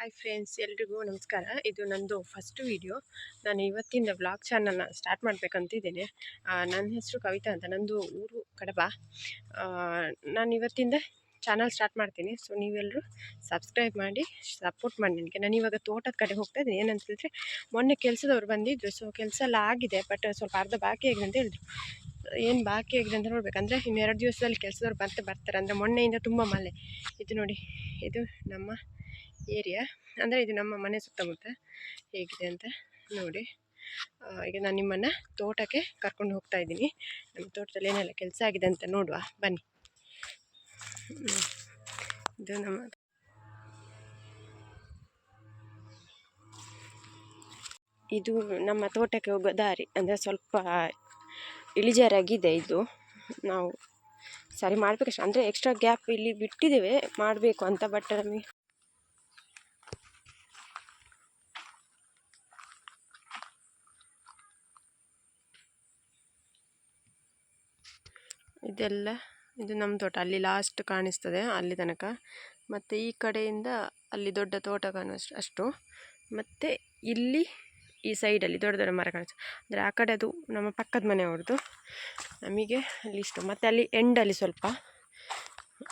Hi friends, ಎಲ್ರಿಗೂ ನಮಸ್ಕಾರ. ಇದು ನಂದು ಫಸ್ಟ್ ವಿಡಿಯೋ. ನಾನು ಇವತ್ತಿಂದ ವ್ಲಾಗ್ ಚಾನಲ್ನ ಸ್ಟಾರ್ಟ್ ಮಾಡಬೇಕಂತಿದ್ದೇನೆ. ನನ್ನ ಹೆಸರು ಕವಿತಾ ಅಂತ, ನಂದು ಊರು ಕಡಬ. ನಾನು ಇವತ್ತಿಂದ ಚಾನಲ್ ಸ್ಟಾರ್ಟ್ ಮಾಡ್ತೀನಿ. ಸೊ ನೀವೆಲ್ಲರೂ ಸಬ್ಸ್ಕ್ರೈಬ್ ಮಾಡಿ ಸಪೋರ್ಟ್ ಮಾಡಿ ನನಗೆ. ನಾನು ಇವಾಗ ತೋಟದ ಕಡೆ ಹೋಗ್ತಾ ಇದ್ದೀನಿ. ಏನಂತ ಹೇಳಿದ್ರೆ, ಮೊನ್ನೆ ಕೆಲಸದವ್ರು ಬಂದಿದ್ದರು. ಸೊ ಕೆಲಸ ಎಲ್ಲ ಆಗಿದೆ, ಬಟ್ ಸ್ವಲ್ಪ ಅರ್ಧ ಬಾಕಿ ಆಗಿದೆ ಅಂತ ಹೇಳಿದ್ರು. ಏನು ಬಾಕಿ ಆಗಿದೆ ಅಂತ ನೋಡ್ಬೇಕಂದ್ರೆ ಇನ್ನು 2 ದಿವಸದಲ್ಲಿ ಕೆಲಸದವ್ರು ಬರ್ತಾರೆ. ಅಂದರೆ ಮೊನ್ನೆಯಿಂದ ತುಂಬ ಮಳೆ. ಇದು ನೋಡಿ, ಇದು ನಮ್ಮ ಏರಿಯಾ, ಅಂದರೆ ಇದು ನಮ್ಮ ಮನೆ ಸುತ್ತಮುತ್ತ ಹೇಗಿದೆ ಅಂತ ನೋಡಿ. ಈಗ ನಾನು ನಿಮ್ಮನ್ನು ತೋಟಕ್ಕೆ ಕರ್ಕೊಂಡು ಹೋಗ್ತಾ ಇದ್ದೀನಿ. ನಮ್ಮ ತೋಟದಲ್ಲಿ ಏನೆಲ್ಲ ಕೆಲಸ ಆಗಿದೆ ಅಂತ ನೋಡುವ ಬನ್ನಿ. ಇದು ನಮ್ಮ ತೋಟಕ್ಕೆ ಹೋಗೋ ದಾರಿ. ಅಂದರೆ ಸ್ವಲ್ಪ ಇಳಿಜಾರಾಗಿದೆ. ಇದು ನಾವು ಸರಿ ಮಾಡಬೇಕಷ್ಟು, ಅಂದರೆ ಎಕ್ಸ್ಟ್ರಾ ಗ್ಯಾಪ್ ಇಲ್ಲಿ ಬಿಟ್ಟಿದ್ದೇವೆ ಮಾಡಬೇಕು ಅಂತ. ಬಟ್ ನಮಗೆ ಇದು ನಮ್ಮ ತೋಟ. ಅಲ್ಲಿ ಲಾಸ್ಟ್ ಕಾಣಿಸ್ತದೆ, ಅಲ್ಲಿ ತನಕ. ಮತ್ತು ಈ ಕಡೆಯಿಂದ ಅಲ್ಲಿ ದೊಡ್ಡ ತೋಟ ಅಷ್ಟು. ಮತ್ತು ಇಲ್ಲಿ ಈ ಸೈಡಲ್ಲಿ ದೊಡ್ಡ ದೊಡ್ಡ ಮರ ಕಾಣಿಸ್ತದೆ. ಅಂದರೆ ಆ ಕಡೆ ಅದು ನಮ್ಮ ಪಕ್ಕದ ಮನೆಯವ್ರದ್ದು, ನಮಗೆ ಅಲ್ಲಿ ಇಷ್ಟು. ಮತ್ತು ಅಲ್ಲಿ ಎಂಡಲ್ಲಿ ಸ್ವಲ್ಪ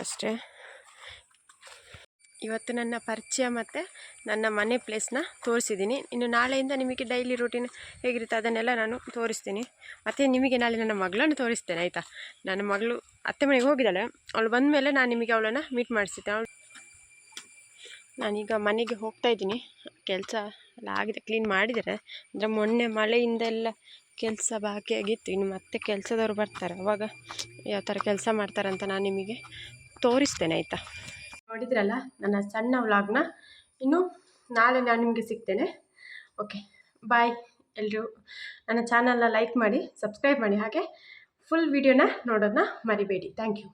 ಅಷ್ಟೇ. ಇವತ್ತು ನನ್ನ ಪರಿಚಯ ಮತ್ತು ನನ್ನ ಮನೆ ಪ್ಲೇಸ್ನ ತೋರಿಸಿದ್ದೀನಿ. ಇನ್ನು ನಾಳೆಯಿಂದ ನಿಮಗೆ ಡೈಲಿ ರೂಟೀನ್ ಹೇಗಿರುತ್ತೆ ಅದನ್ನೆಲ್ಲ ನಾನು ತೋರಿಸ್ತೀನಿ. ಮತ್ತು ನಿಮಗೆ ನಾಳೆ ನನ್ನ ಮಗಳನ್ನು ತೋರಿಸ್ತೇನೆ, ಆಯಿತಾ? ನನ್ನ ಮಗಳು ಅತ್ತೆ ಮನೆಗೆ ಹೋಗಿದ್ದಾಳೆ. ಅವಳು ಬಂದ ಮೇಲೆ ನಾನು ನಿಮಗೆ ಅವಳನ್ನು ಮೀಟ್ ಮಾಡಿಸಿದ್ದೆ. ನಾನೀಗ ಮನೆಗೆ ಹೋಗ್ತಾ ಇದ್ದೀನಿ. ಕೆಲಸ ಎಲ್ಲ ಆಗಿದೆ, ಕ್ಲೀನ್ ಮಾಡಿದ್ದಾರೆ. ಅಂದರೆ ಮೊನ್ನೆ ಮಳೆಯಿಂದ ಎಲ್ಲ ಕೆಲಸ ಬಾಕಿಯಾಗಿತ್ತು. ಇನ್ನು ಮತ್ತೆ ಕೆಲಸದವರು ಬರ್ತಾರೆ, ಅವಾಗ ಯಾವ ಥರ ಕೆಲಸ ಮಾಡ್ತಾರಂತ ನಾನು ನಿಮಗೆ ತೋರಿಸ್ತೇನೆ, ಆಯಿತಾ? ನೋಡಿದ್ರಲ್ಲ ನನ್ನ ಸಣ್ಣ ವ್ಲಾಗ್ನ. ಇನ್ನು ನಾಳೆ ನಾನು ನಿಮಗೆ ಸಿಗ್ತೇನೆ. ಓಕೆ, ಬಾಯ್. ಎಲ್ಲರೂ ನನ್ನ ಚಾನಲ್ನ ಲೈಕ್ ಮಾಡಿ, ಸಬ್ಸ್ಕ್ರೈಬ್ ಮಾಡಿ, ಹಾಗೆ ಫುಲ್ ವಿಡಿಯೋನ ನೋಡೋದನ್ನ ಮರಿಬೇಡಿ. Thank you.